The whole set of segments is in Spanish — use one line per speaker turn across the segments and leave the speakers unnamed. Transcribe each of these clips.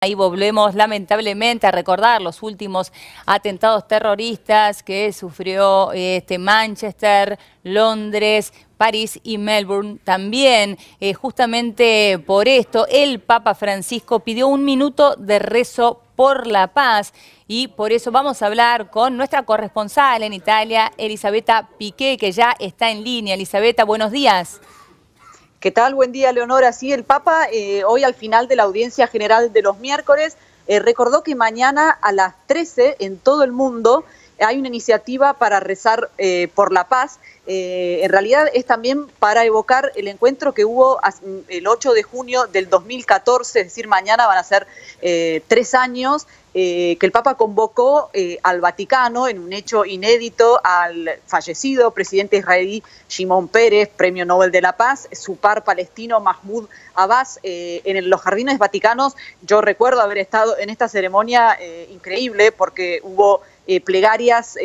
Ahí volvemos lamentablemente a recordar los últimos atentados terroristas que sufrió Manchester, Londres, París y Melbourne. También, justamente por esto, el Papa Francisco pidió un minuto de rezo por la paz y por eso vamos a hablar con nuestra corresponsal en Italia, Elisabetta Piqué, que ya está en línea. Elisabetta, buenos días.
¿Qué tal? Buen día, Leonora. Sí, el Papa hoy al final de la audiencia general de los miércoles recordó que mañana a las 13 en todo el mundo hay una iniciativa para rezar por la paz. En realidad es también para evocar el encuentro que hubo el 8 de junio del 2014, es decir, mañana van a ser 3 años, que el Papa convocó al Vaticano en un hecho inédito al fallecido presidente israelí Shimon Peres, Premio Nobel de la Paz, su par palestino Mahmoud Abbas, en los jardines vaticanos. Yo recuerdo haber estado en esta ceremonia increíble porque hubo plegarias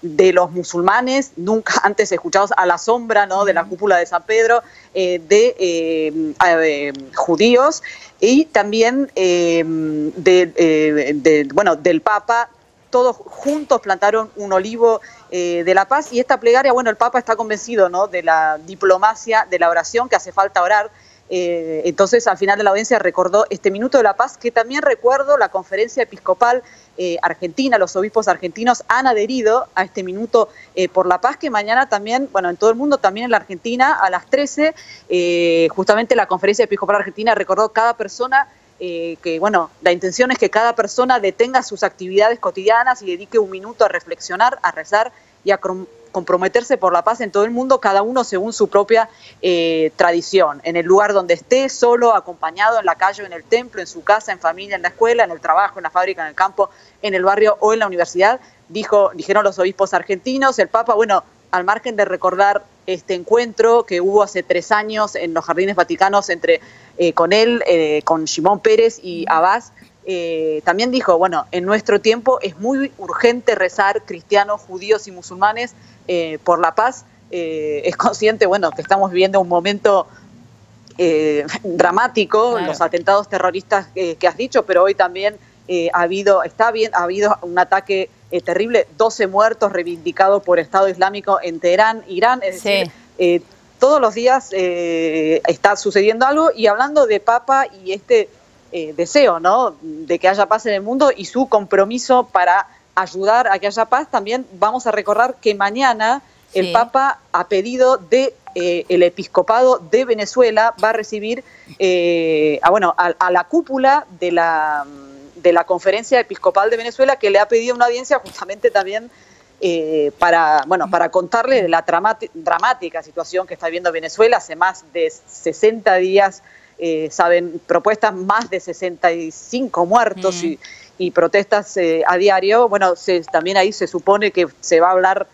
de los musulmanes, nunca antes escuchados, a la sombra, ¿no?, de la cúpula de San Pedro, de judíos y también del Papa. Todos juntos plantaron un olivo de la paz y esta plegaria, bueno, el Papa está convencido, ¿no?, de la diplomacia, de la oración, que hace falta orar. Entonces, al final de la audiencia recordó este minuto de la paz, que también recuerdo la conferencia episcopal argentina, los obispos argentinos han adherido a este minuto por la paz, que mañana también, bueno, en todo el mundo, también en la Argentina, a las 13, justamente la conferencia episcopal argentina recordó cada persona, que bueno, la intención es que cada persona detenga sus actividades cotidianas y dedique un minuto a reflexionar, a rezar y a comprometerse por la paz en todo el mundo, cada uno según su propia tradición, en el lugar donde esté, solo, acompañado, en la calle, en el templo, en su casa, en familia, en la escuela, en el trabajo, en la fábrica, en el campo, en el barrio o en la universidad, dijeron los obispos argentinos. El Papa, bueno, al margen de recordar este encuentro que hubo hace 3 años en los jardines vaticanos con él, con Shimon Peres y Abbas, también dijo, bueno, en nuestro tiempo es muy urgente rezar, cristianos, judíos y musulmanes, por la paz. Es consciente, bueno, que estamos viviendo un momento dramático, claro, los atentados terroristas que has dicho, pero hoy también ha habido un ataque terrible, 12 muertos reivindicados por Estado Islámico en Teherán, Irán, es decir, todos los días está sucediendo algo. Y hablando de Papa y este deseo, ¿no?, de que haya paz en el mundo y su compromiso para ayudar a que haya paz, también vamos a recordar que mañana el Papa, a pedido de el episcopado de Venezuela, va a recibir a la cúpula de la Conferencia Episcopal de Venezuela, que le ha pedido una audiencia justamente también para contarle de la dramática situación que está viviendo Venezuela. Hace más de 60 días, propuestas, más de 65 muertos y protestas a diario. Bueno, también ahí se supone que se va a hablar,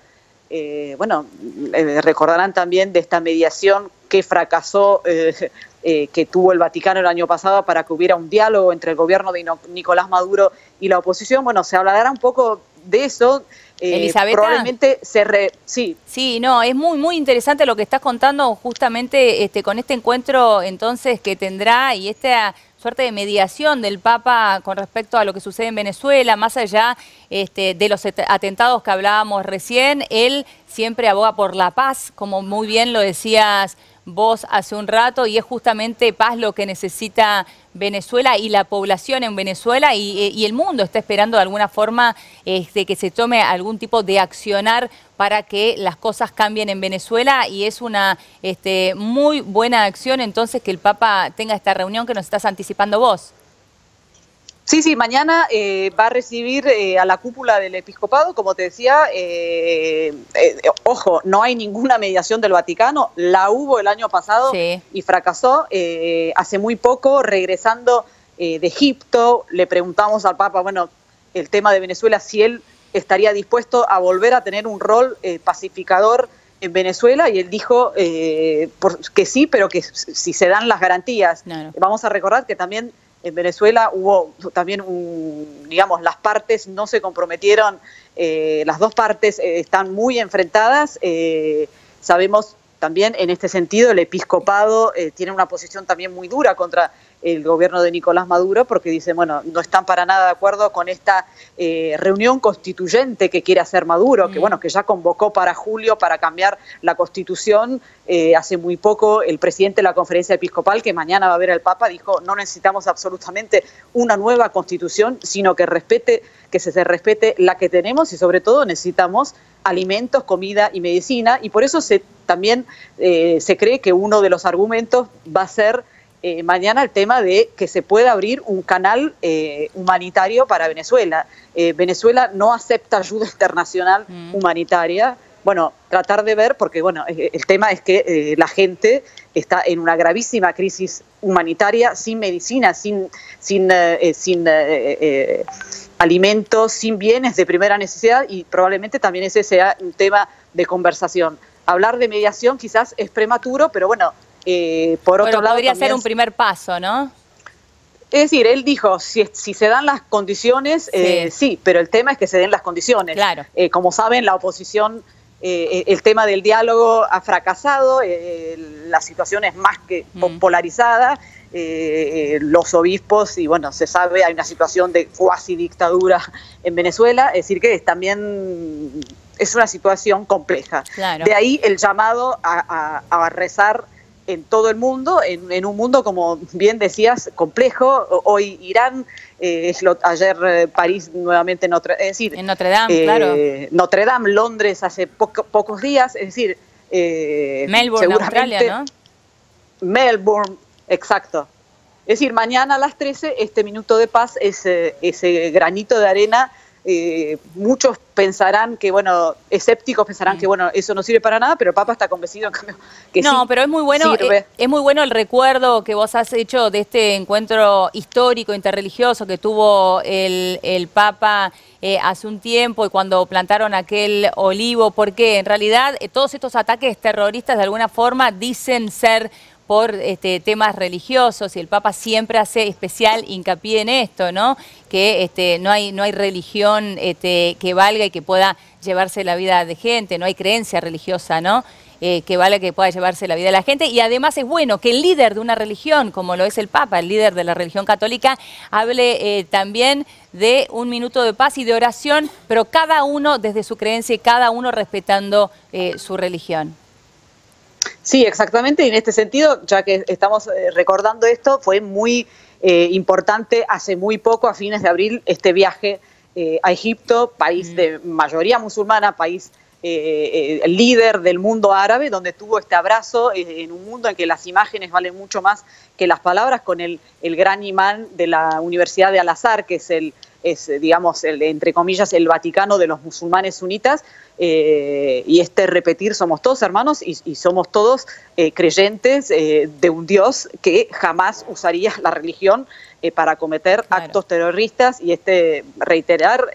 recordarán también de esta mediación que fracasó, que tuvo el Vaticano el año pasado para que hubiera un diálogo entre el gobierno de Nicolás Maduro y la oposición. Bueno, se hablará un poco de eso.
Elisabetta,
probablemente
sí, no, es muy muy interesante lo que estás contando justamente con este encuentro entonces que tendrá y esta suerte de mediación del Papa con respecto a lo que sucede en Venezuela, más allá de los atentados que hablábamos recién. Él siempre aboga por la paz, como muy bien lo decías vos hace un rato, y es justamente paz lo que necesita Venezuela y la población en Venezuela, y el mundo está esperando de alguna forma que se tome algún tipo de accionar para que las cosas cambien en Venezuela, y es una muy buena acción entonces que el Papa tenga esta reunión que nos estás anticipando vos.
Sí, mañana va a recibir a la cúpula del episcopado, como te decía. Ojo, no hay ninguna mediación del Vaticano, la hubo el año pasado y fracasó. Hace muy poco, regresando de Egipto, le preguntamos al Papa, bueno, el tema de Venezuela, si él estaría dispuesto a volver a tener un rol pacificador en Venezuela, y él dijo que sí, pero que si se dan las garantías. Claro. Vamos a recordar que también en Venezuela hubo también las partes no se comprometieron, las dos partes están muy enfrentadas. Sabemos también en este sentido el episcopado tiene una posición también muy dura contra el gobierno de Nicolás Maduro, porque dicen, bueno, no están para nada de acuerdo con esta reunión constituyente que quiere hacer Maduro, que bueno, que ya convocó para julio para cambiar la Constitución. Hace muy poco el presidente de la Conferencia Episcopal, que mañana va a ver al Papa, dijo, no necesitamos absolutamente una nueva Constitución, sino que se respete la que tenemos, y sobre todo necesitamos alimentos, comida y medicina, y por eso también se cree que uno de los argumentos va a ser mañana el tema de que se pueda abrir un canal humanitario para Venezuela. Venezuela no acepta ayuda internacional humanitaria. Bueno, tratar de ver, porque bueno, el tema es que la gente está en una gravísima crisis humanitaria, sin medicina, sin alimentos, sin bienes de primera necesidad, y probablemente también ese sea un tema de conversación. Hablar de mediación quizás es prematuro, pero bueno, por otro lado
podría ser un primer paso, ¿no?
Es decir, él dijo, si se dan las condiciones, sí, pero el tema es que se den las condiciones.
Claro.
Como saben, la oposición, el tema del diálogo ha fracasado, la situación es más que polarizada, los obispos, y bueno, se sabe, hay una situación de cuasi dictadura en Venezuela, es decir, que también es una situación compleja.
Claro.
De ahí el llamado a rezar en todo el mundo, en un mundo, como bien decías, complejo. Hoy Irán, ayer París nuevamente, es decir,
en Notre Dame, claro.
Notre Dame, Londres hace pocos días, es decir,
Melbourne, Australia, ¿no?
Melbourne, exacto. Es decir, mañana a las 13, este minuto de paz, ese granito de arena. Muchos pensarán que, bueno, escépticos pensarán que, bueno, eso no sirve para nada, pero el Papa está convencido, en cambio, que sí.
No, pero es muy bueno, es muy bueno el recuerdo que vos has hecho de este encuentro histórico, interreligioso que tuvo el Papa hace un tiempo, y cuando plantaron aquel olivo, porque en realidad todos estos ataques terroristas de alguna forma dicen ser por temas religiosos, y el Papa siempre hace especial hincapié en esto, ¿no? Que no hay religión que valga y que pueda llevarse la vida de gente, no hay creencia religiosa, ¿no? Que valga, que pueda llevarse la vida de la gente. Y además es bueno que el líder de una religión, como lo es el Papa, el líder de la religión católica, hable también de un minuto de paz y de oración, pero cada uno desde su creencia y cada uno respetando su religión.
Sí, exactamente, y en este sentido, ya que estamos recordando esto, fue muy importante hace muy poco, a fines de abril, este viaje a Egipto, país de mayoría musulmana, país líder del mundo árabe, donde tuvo este abrazo en un mundo en que las imágenes valen mucho más que las palabras, con el gran imán de la Universidad de Al-Azhar, que es digamos, entre comillas, el Vaticano de los musulmanes sunitas, y repetir, somos todos hermanos y somos todos creyentes de un Dios que jamás usaría la religión para cometer actos terroristas, y reiterar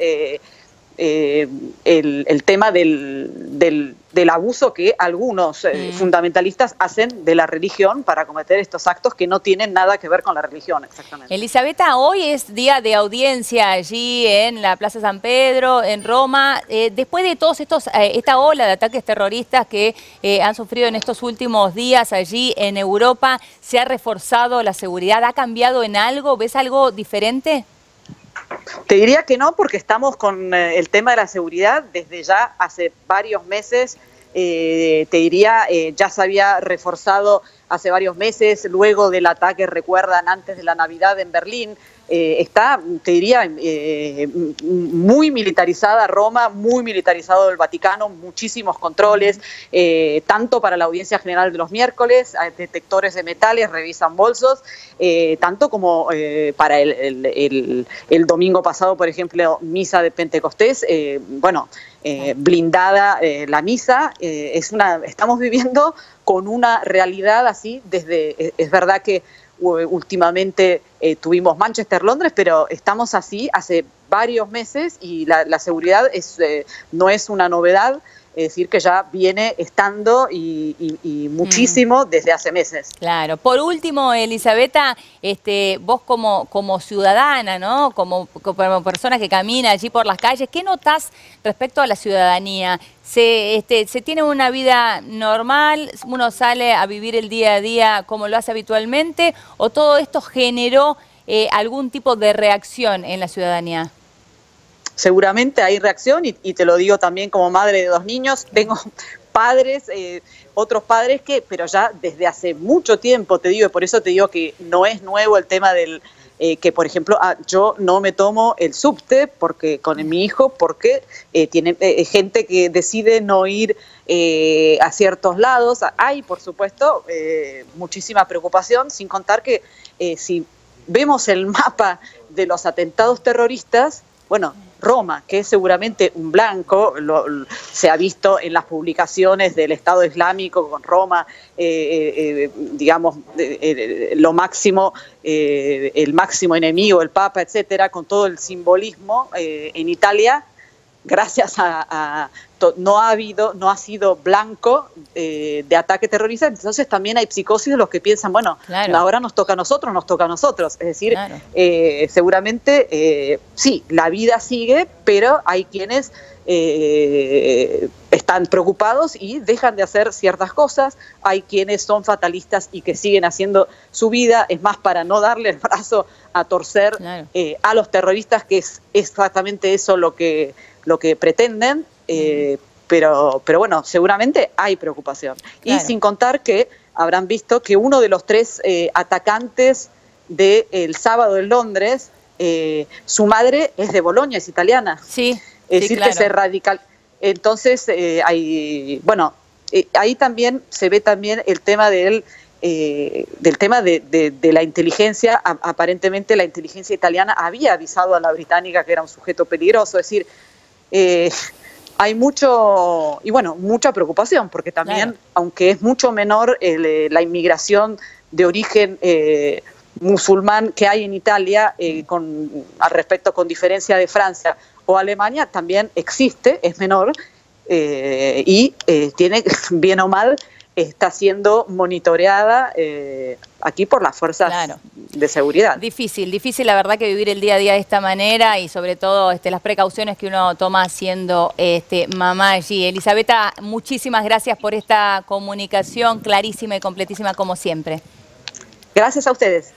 el tema del abuso que algunos fundamentalistas hacen de la religión para cometer estos actos que no tienen nada que ver con la religión, exactamente.
Elisabetta, hoy es día de audiencia allí en la Plaza San Pedro, en Roma. Después de todos esta ola de ataques terroristas que han sufrido en estos últimos días allí en Europa, ¿se ha reforzado la seguridad? ¿Ha cambiado en algo? ¿Ves algo diferente?
Te diría que no, porque estamos con el tema de la seguridad desde ya hace varios meses. Te diría, ya se había reforzado hace varios meses, luego del ataque, recuerdan, antes de la Navidad en Berlín. Está, te diría, muy militarizada Roma, muy militarizado el Vaticano, muchísimos controles, tanto para la audiencia general de los miércoles, detectores de metales, revisan bolsos, tanto como para el domingo pasado, por ejemplo, misa de Pentecostés, blindada la misa. Estamos viviendo con una realidad así es verdad que últimamente tuvimos Manchester, Londres, pero estamos así hace varios meses, y la seguridad no es una novedad. es decir, que ya viene estando y muchísimo desde hace meses.
Claro. Por último, Elisabetta, vos como ciudadana, ¿no? Como persona que camina allí por las calles, ¿qué notás respecto a la ciudadanía? ¿Se tiene una vida normal? ¿Uno sale a vivir el día a día como lo hace habitualmente? ¿O todo esto generó algún tipo de reacción en la ciudadanía?
Seguramente hay reacción y te lo digo también como madre de 2 niños. Tengo padres, otros padres pero ya desde hace mucho tiempo, te digo, y por eso te digo que no es nuevo el tema del que, por ejemplo, yo no me tomo el subte con mi hijo porque tiene gente que decide no ir a ciertos lados. Hay, por supuesto, muchísima preocupación, sin contar que si vemos el mapa de los atentados terroristas, bueno, Roma, que es seguramente un blanco, se ha visto en las publicaciones del Estado Islámico con Roma, digamos, lo máximo, el máximo enemigo, el Papa, etcétera, con todo el simbolismo en Italia, gracias no ha sido blanco de ataque terrorista. Entonces también hay psicosis de los que piensan, bueno, claro, ahora nos toca a nosotros. Es decir, claro, seguramente sí, la vida sigue, pero hay quienes están preocupados y dejan de hacer ciertas cosas. Hay quienes son fatalistas y que siguen haciendo su vida, es más, para no darle el brazo a torcer, claro, a los terroristas, que es exactamente eso lo que pretenden, pero bueno, seguramente hay preocupación. Claro. Y sin contar que habrán visto que uno de los 3 atacantes del sábado en Londres, su madre es de Bolonia, es italiana.
Sí,
es decir,
claro,
que se radical. Entonces, bueno, ahí también se ve también el tema del tema de la inteligencia. Aparentemente la inteligencia italiana había avisado a la británica que era un sujeto peligroso, es decir, hay mucha preocupación, porque también, claro, aunque es mucho menor la inmigración de origen musulmán que hay en Italia, al respecto, con diferencia de Francia o Alemania, también existe, es menor, y tiene, bien o mal, está siendo monitoreada aquí por las fuerzas, claro, de seguridad.
Difícil la verdad que vivir el día a día de esta manera, y sobre todo las precauciones que uno toma siendo mamá allí. Elisabetta, muchísimas gracias por esta comunicación clarísima y completísima como siempre.
Gracias a ustedes.